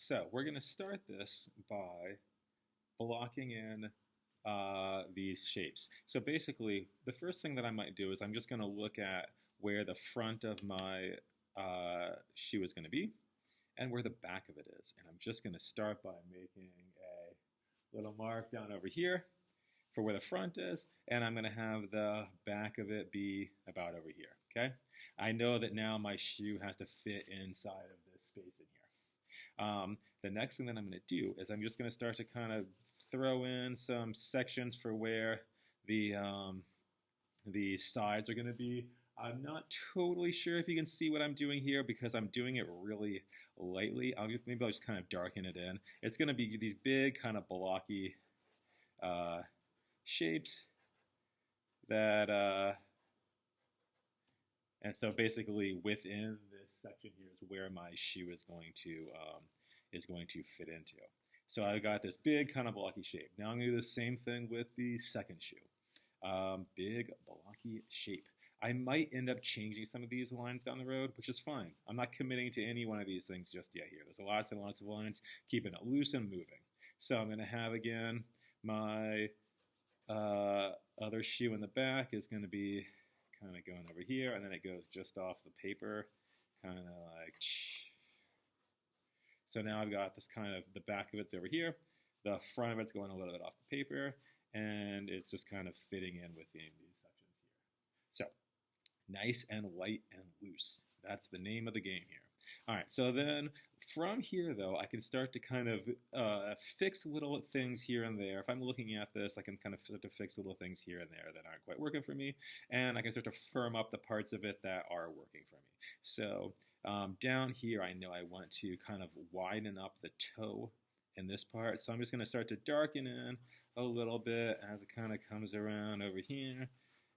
So we're going to start this by blocking in these shapes. So basically, the first thing that I might do is I'm just going to look at where the front of my shoe is going to be and where the back of it is. And I'm just going to start by making a little mark down over here for where the front is, and I'm going to have the back of it be about over here, okay? I know that now my shoe has to fit inside of this space in here. The next thing that I'm going to do is I'm just going to start to kind of throw in some sections for where the sides are going to be. I'm not totally sure if you can see what I'm doing here because I'm doing it really lightly. Maybe I'll just kind of darken it in. It's going to be these big kind of blocky shapes that and so basically within this section here is where my shoe is going to fit into. So I've got this big kind of blocky shape. Now I'm going to do the same thing with the second shoe. Big blocky shape. I might end up changing some of these lines down the road, which is fine. I'm not committing to any one of these things just yet here. There's lots and lots of lines, keeping it loose and moving. So I'm going to have, again, my other shoe in the back is going to be kind of going over here, and then it goes just off the paper, kind of like. So now I've got this kind of, the back of it's over here, the front of it's going a little bit off the paper, and it's just kind of fitting in within these sections here. So, nice and light and loose. That's the name of the game here. All right, so then from here, though, I can start to kind of fix little things here and there. If I'm looking at this, I can kind of start to fix little things here and there that aren't quite working for me, and I can start to firm up the parts of it that are working for me. So down here, I know I want to kind of widen up the toe in this part, so I'm just going to start to darken in a little bit as it kind of comes around over here,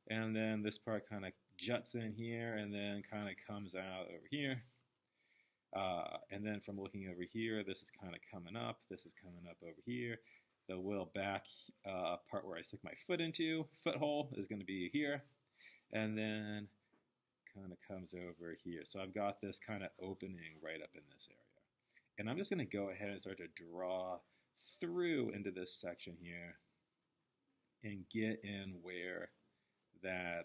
and then this part kind of juts in here and then kind of comes out over here. And then from looking over here, this is kind of coming up. This is coming up over here. The little back part where I stick my foot into, foothold, is going to be here. And then kind of comes over here. So I've got this kind of opening right up in this area. And I'm just going to go ahead and start to draw through into this section here and get in where that,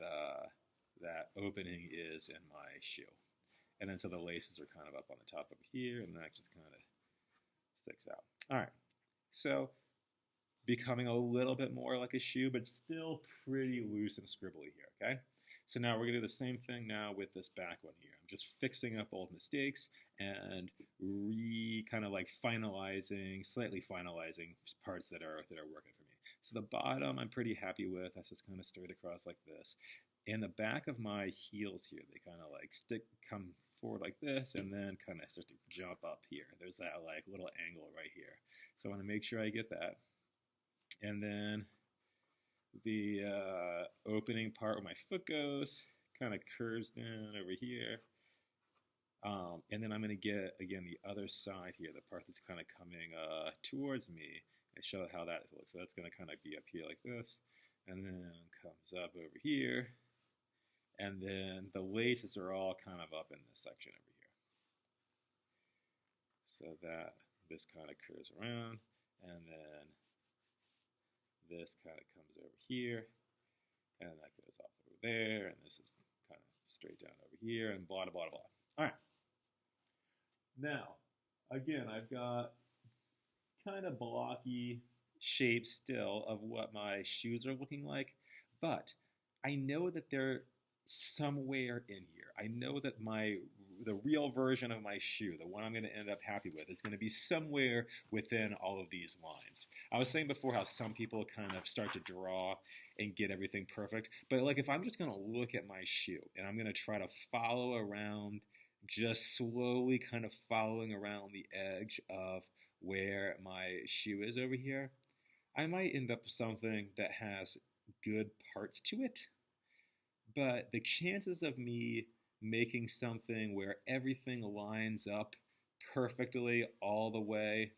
that opening is in my shoe. And then so the laces are kind of up on the top over here, and that just kind of sticks out. All right, so becoming a little bit more like a shoe, but still pretty loose and scribbly here, okay? So now we're going to do the same thing now with this back one here. I'm just fixing up old mistakes and kind of like slightly finalizing parts that are working for me. So the bottom I'm pretty happy with. That's just kind of straight across like this. In the back of my heels here, they kind of like come forward like this and then kind of start to jump up here. There's that like little angle right here. So I want to make sure I get that. And then the opening part where my foot goes kind of curves down over here. And then I'm going to get, again, the other side here, the part that's kind of coming towards me, and show how that looks. So that's going to kind of be up here like this, and then comes up over here. And then the laces are all kind of up in this section over here. So that this kind of curves around, and then this kind of comes over here, and that goes off over there, and this is kind of straight down over here, and blah, blah, blah. All right. Now, again, I've got kind of blocky shape still of what my shoes are looking like, but I know that they're somewhere in here. I know that the real version of my shoe, the one I'm going to end up happy with, is going to be somewhere within all of these lines. I was saying before how some people kind of start to draw and get everything perfect, but like if I'm just going to look at my shoe and I'm going to try to follow around, just slowly kind of following around the edge of where my shoe is over here, I might end up with something that has good parts to it. But the chances of me making something where everything lines up perfectly all the way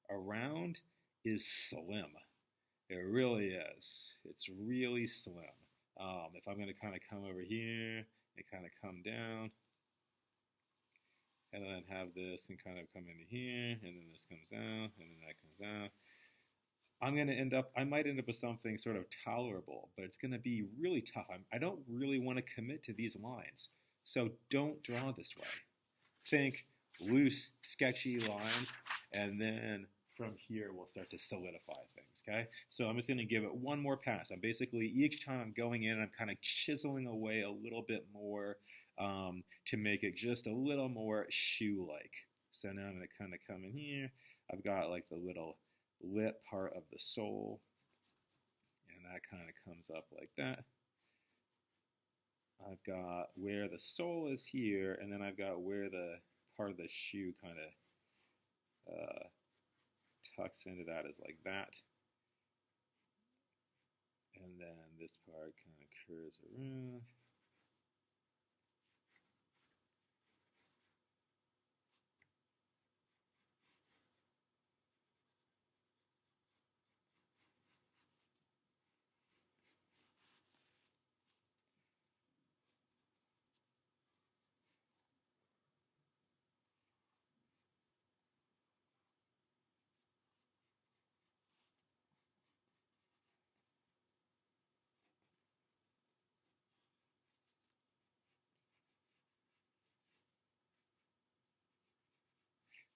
around is slim. It really is. It's really slim. If I'm going to kind of come over here and kind of come down and then have this and kind of come into here, and then this comes out, and then that comes out. I might end up with something sort of tolerable, but it's going to be really tough. I don't really want to commit to these lines, so don't draw this way. Think loose, sketchy lines, and then from here we'll start to solidify things, okay? So I'm just going to give it one more pass. I'm basically, each time I'm going in, I'm kind of chiseling away a little bit more to make it just a little more shoe-like. So now I'm going to kind of come in here. I've got like the little lip part of the sole, and that kind of comes up like that. I've got where the sole is here, and then I've got where the part of the shoe kind of tucks into that is like that. And then this part kind of curves around.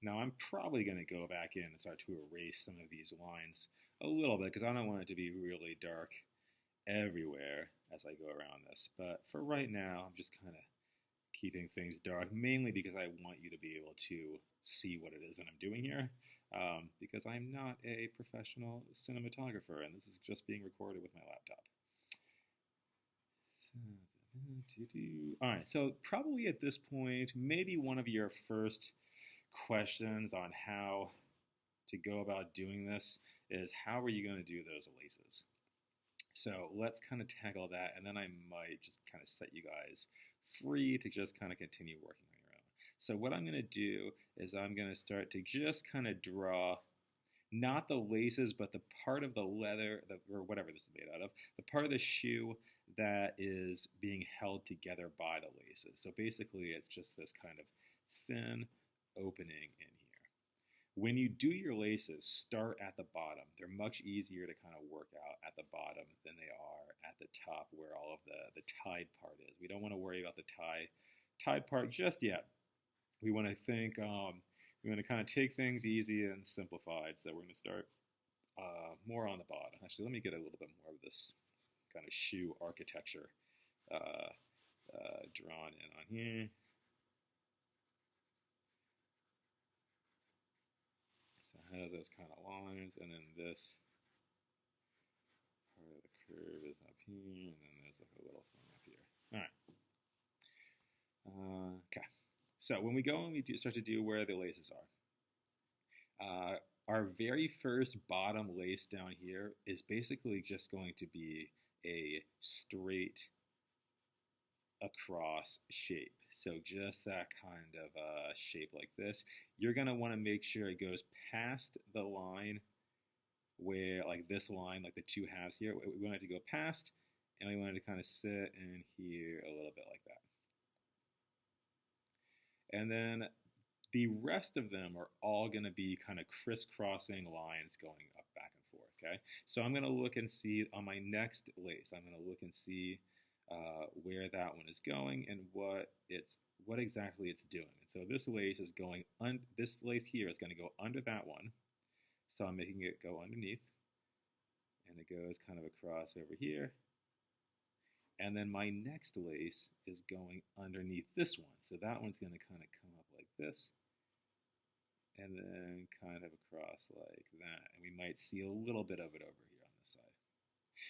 Now I'm probably going to go back in and start to erase some of these lines a little bit because I don't want it to be really dark everywhere as I go around this. But for right now, I'm just kind of keeping things dark, mainly because I want you to be able to see what it is that I'm doing here, because I'm not a professional cinematographer, and this is just being recorded with my laptop. All right, so probably at this point, maybe one of your first questions on how to go about doing this is, how are you going to do those laces? So let's kind of tackle that, and then I might just kind of set you guys free to just kind of continue working on your own. So what I'm going to do is I'm going to start to just kind of draw, not the laces, but the part of the leather, or whatever this is made out of, the part of the shoe that is being held together by the laces. So basically it's just this kind of thin opening in here. When you do your laces, start at the bottom. They're much easier to kind of work out at the bottom than they are at the top where all of the tied part is. We don't want to worry about the tied part just yet. We want to think, we want to kind of take things easy and simplified. So we're going to start more on the bottom. Actually, let me get a little bit more of this kind of shoe architecture drawn in on here. So it has those kind of lines, and then this part of the curve is up here, and then there's like a little thing up here. All right. Okay. So when we go and we start to do where the laces are, our very first bottom lace down here is basically just going to be a straight across shape. So just that kind of shape like this. You're going to want to make sure it goes past the line where, like this line, like the two halves here, we want it to go past, and we want it to kind of sit in here a little bit like that. And then the rest of them are all going to be kind of crisscrossing lines going up, back and forth, okay? So I'm going to look and see on my next lace, I'm going to look and see where that one is going and what exactly it's doing. And so this lace is going, this lace here is going to go under that one. So I'm making it go underneath, and it goes kind of across over here. And then my next lace is going underneath this one. So that one's going to kind of come up like this, and then kind of across like that. And we might see a little bit of it over here on this side.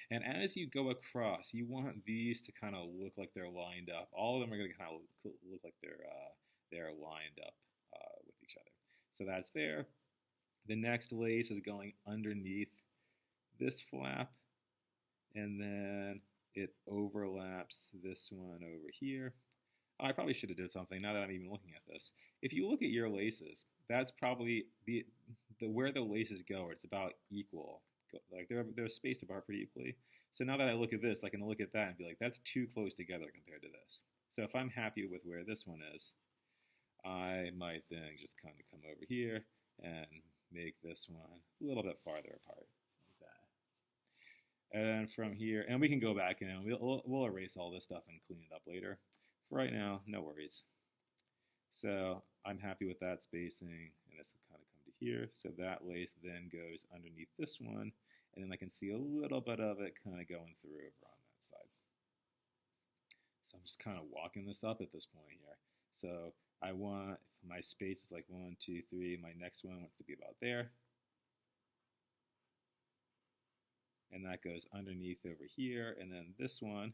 And as you go across, you want these to kind of look like they're lined up. All of them are going to kind of look like they're lined up with each other. So that's there. The next lace is going underneath this flap, and then it overlaps this one over here. I probably should have did something now that I'm even looking at this. If you look at your laces, that's probably the where the laces go. It's about equal. Like they're spaced apart pretty equally. So now that I look at this, I can look at that and be like, that's too close together compared to this. So if I'm happy with where this one is, I might then just kind of come over here and make this one a little bit farther apart, like that. And from here, and we can go back and we'll erase all this stuff and clean it up later. For right now, no worries. So I'm happy with that spacing, and this will kind of come to here. So that lace then goes underneath this one, and then I can see a little bit of it kind of going through over on that side. So I'm just kind of walking this up at this point here. So I want, my space is like 1, 2, 3. My next one wants to be about there. And that goes underneath over here. And then this one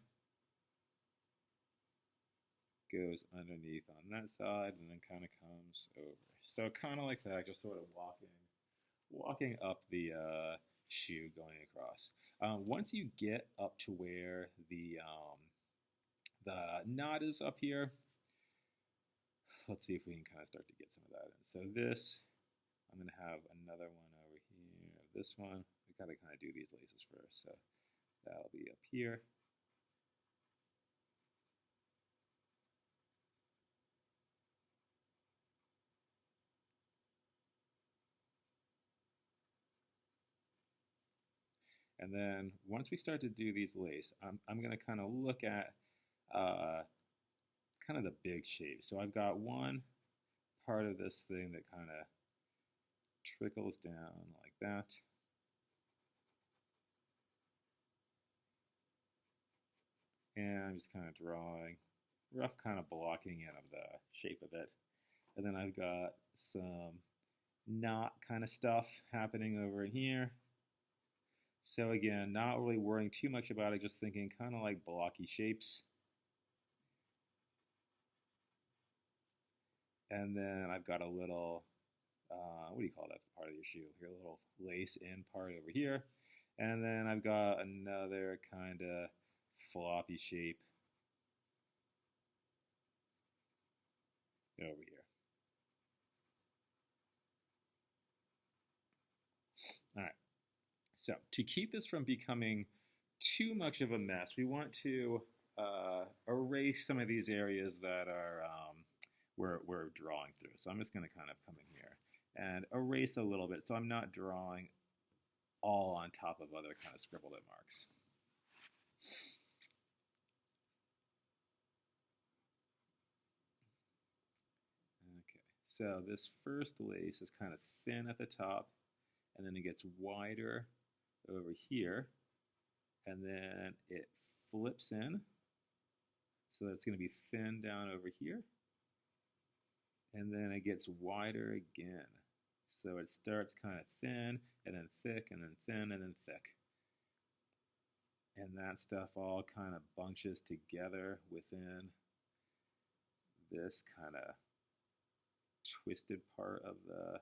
goes underneath on that side and then kind of comes over. So kind of like that, just sort of walking up the shoe going across. Once you get up to where the knot is up here, let's see if we can kind of start to get some of that in. So this, I'm going to have another one over here. This one, we got to kind of do these laces first. So that'll be up here. And then once we start to do these lace, I'm going to kind of look at kind of the big shape. So I've got one part of this thing that kind of trickles down like that. And I'm just kind of drawing, rough kind of blocking in of the shape of it. And then I've got some knot kind of stuff happening over here. So again, not really worrying too much about it, just thinking kind of like blocky shapes. And then I've got a little, what do you call that part of your shoe? Here, a little lace in part over here. And then I've got another kind of floppy shape over here. All right. So to keep this from becoming too much of a mess, we want to erase some of these areas that are we're drawing through. So I'm just going to kind of come in here and erase a little bit so I'm not drawing all on top of other kind of scribbled in marks. Okay, so this first lace is kind of thin at the top, and then it gets wider over here, and then it flips in, so it's going to be thin down over here, and then it gets wider again. So it starts kind of thin, and then thick, and then thin, and then thick. And that stuff all kind of bunches together within this kind of twisted part of the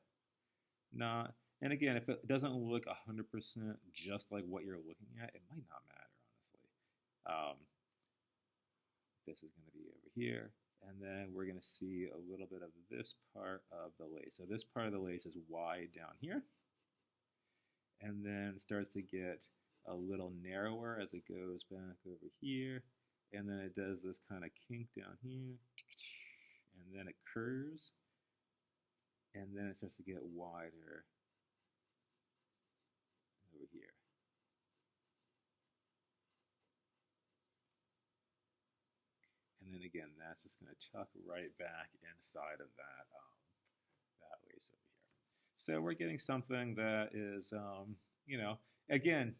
knot. And again, if it doesn't look 100% just like what you're looking at, it might not matter, honestly. This is going to be over here, and then we're going to see a little bit of this part of the lace. So this part of the lace is wide down here, and then starts to get a little narrower as it goes back over here, and then it does this kind of kink down here, and then it curves, and then it starts to get wider over here. And then again, that's just going to tuck right back inside of that, that lace over here. So we're getting something that is, you know, again,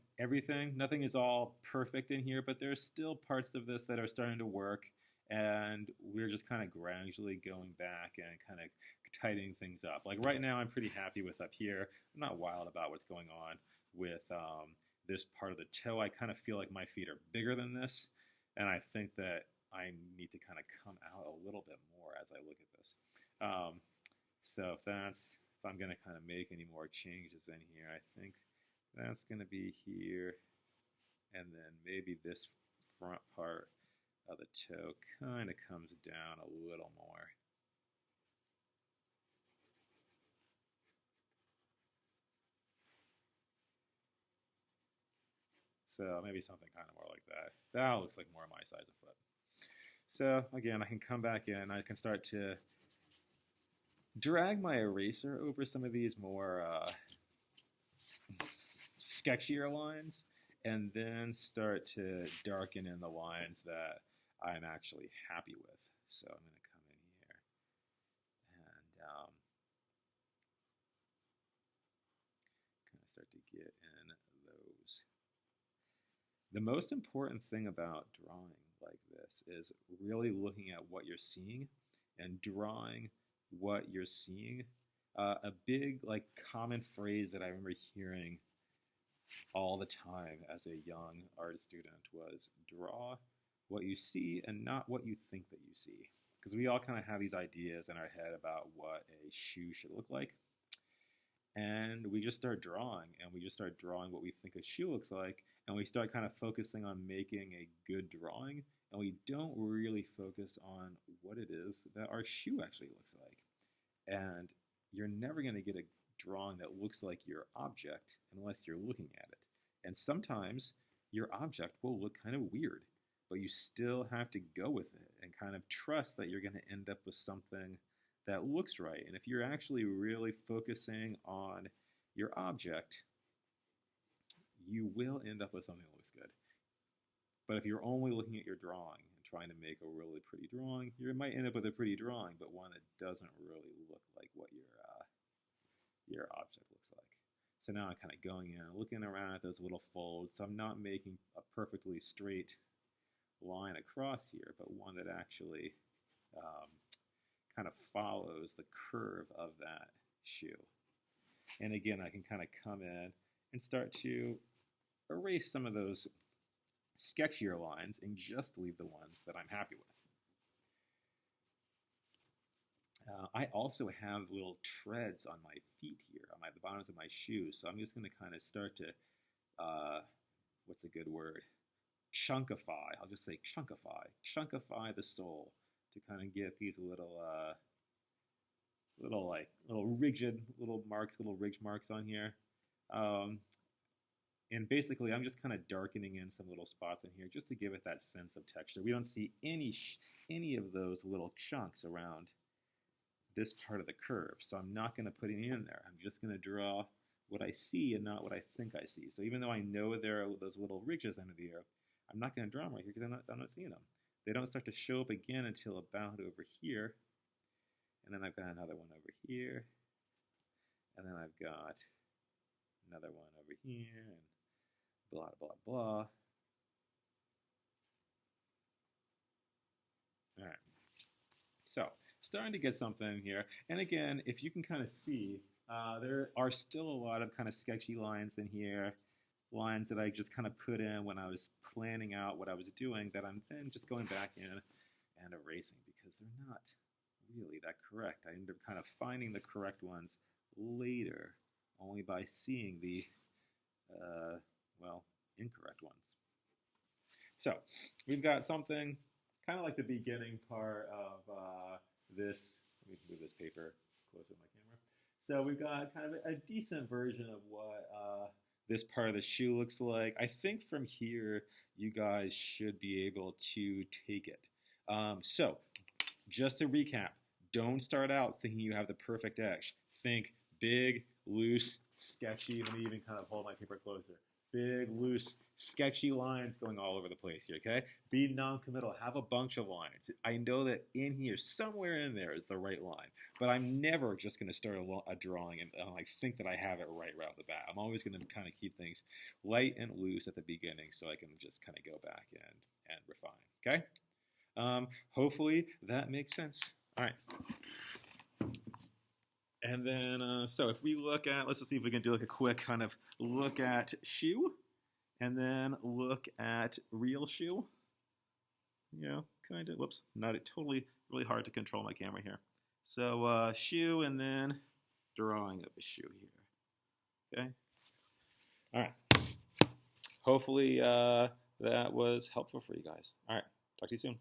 nothing is all perfect in here, but there's still parts of this that are starting to work, and we're just kind of gradually going back and kind of tightening things up. Like right now, I'm pretty happy with up here. I'm not wild about what's going on with this part of the toe. I kind of feel like my feet are bigger than this, and I think that I need to kind of come out a little bit more as I look at this. So if I'm going to kind of make any more changes in here, I think that's going to be here, and then maybe this front part of the toe kind of comes down a little more. So maybe something kind of more like that. That looks like more my size of foot. So again, I can come back in, I can start to drag my eraser over some of these more sketchier lines, and then start to darken in the lines that I'm actually happy with. So I'm going to come in here and kind of start to get in those. The most important thing about drawing like this is really looking at what you're seeing and drawing what you're seeing. A big common phrase that I remember hearing all the time as a young art student was draw what you see and not what you think that you see. Because we all kind of have these ideas in our head about what a shoe should look like. And we just start drawing, and we just start drawing what we think a shoe looks like, and we start kind of focusing on making a good drawing, and we don't really focus on what it is that our shoe actually looks like. And you're never going to get a drawing that looks like your object unless you're looking at it. And sometimes your object will look kind of weird, but you still have to go with it and kind of trust that you're going to end up with something that looks right. And if you're actually really focusing on your object, you will end up with something that looks good. But if you're only looking at your drawing and trying to make a really pretty drawing, you might end up with a pretty drawing, but one that doesn't really look like what your object looks like. So now I'm kind of going in and looking around at those little folds. So I'm not making a perfectly straight line across here, but one that actually kind of follows the curve of that shoe. And again, I can kind of come in and start to erase some of those sketchier lines and just leave the ones that I'm happy with. I also have little treads on my feet here, on the bottoms of my shoes. So I'm just going to kind of start to, what's a good word? Chunkify. I'll just say chunkify the sole to kind of get these little ridge marks on here. And basically, I'm just kind of darkening in some little spots in here just to give it that sense of texture. We don't see any of those little chunks around this part of the curve, so I'm not going to put any in there. I'm just going to draw what I see and not what I think I see. So even though I know there are those little ridges under the ear, I'm not going to draw them right here because I'm not seeing them. They don't start to show up again until about over here. And then I've got another one over here. And then I've got another one over here. And blah, blah, blah. All right. So starting to get something here. And again, if you can kind of see, there are still a lot of kind of sketchy lines in here. Lines that I just kind of put in when I was planning out what I was doing that I'm then just going back in and erasing because they're not really that correct. I end up kind of finding the correct ones later only by seeing the, incorrect ones. So we've got something kind of like the beginning part of this. Let me move this paper closer to my camera. So we've got kind of a decent version of what this part of the shoe looks like. I think from here, you guys should be able to take it. So just to recap, don't start out thinking you have the perfect edge. Think big, loose, sketchy. Let me even kind of hold my paper closer. Big, loose, sketchy lines going all over the place here, okay? Be non-committal. Have a bunch of lines. I know that in here, somewhere in there is the right line, but I'm never just going to start a drawing and think that I have it right off the bat. I'm always going to kind of keep things light and loose at the beginning so I can just kind of go back and refine, okay? Hopefully that makes sense. All right. And then, so if we look at, let's just see if we can do like a quick kind of look at shoe, and then look at real shoe. You know, kind of, whoops, not totally, really hard to control my camera here. So shoe, and then drawing of a shoe here. Okay. All right. Hopefully that was helpful for you guys. All right. Talk to you soon.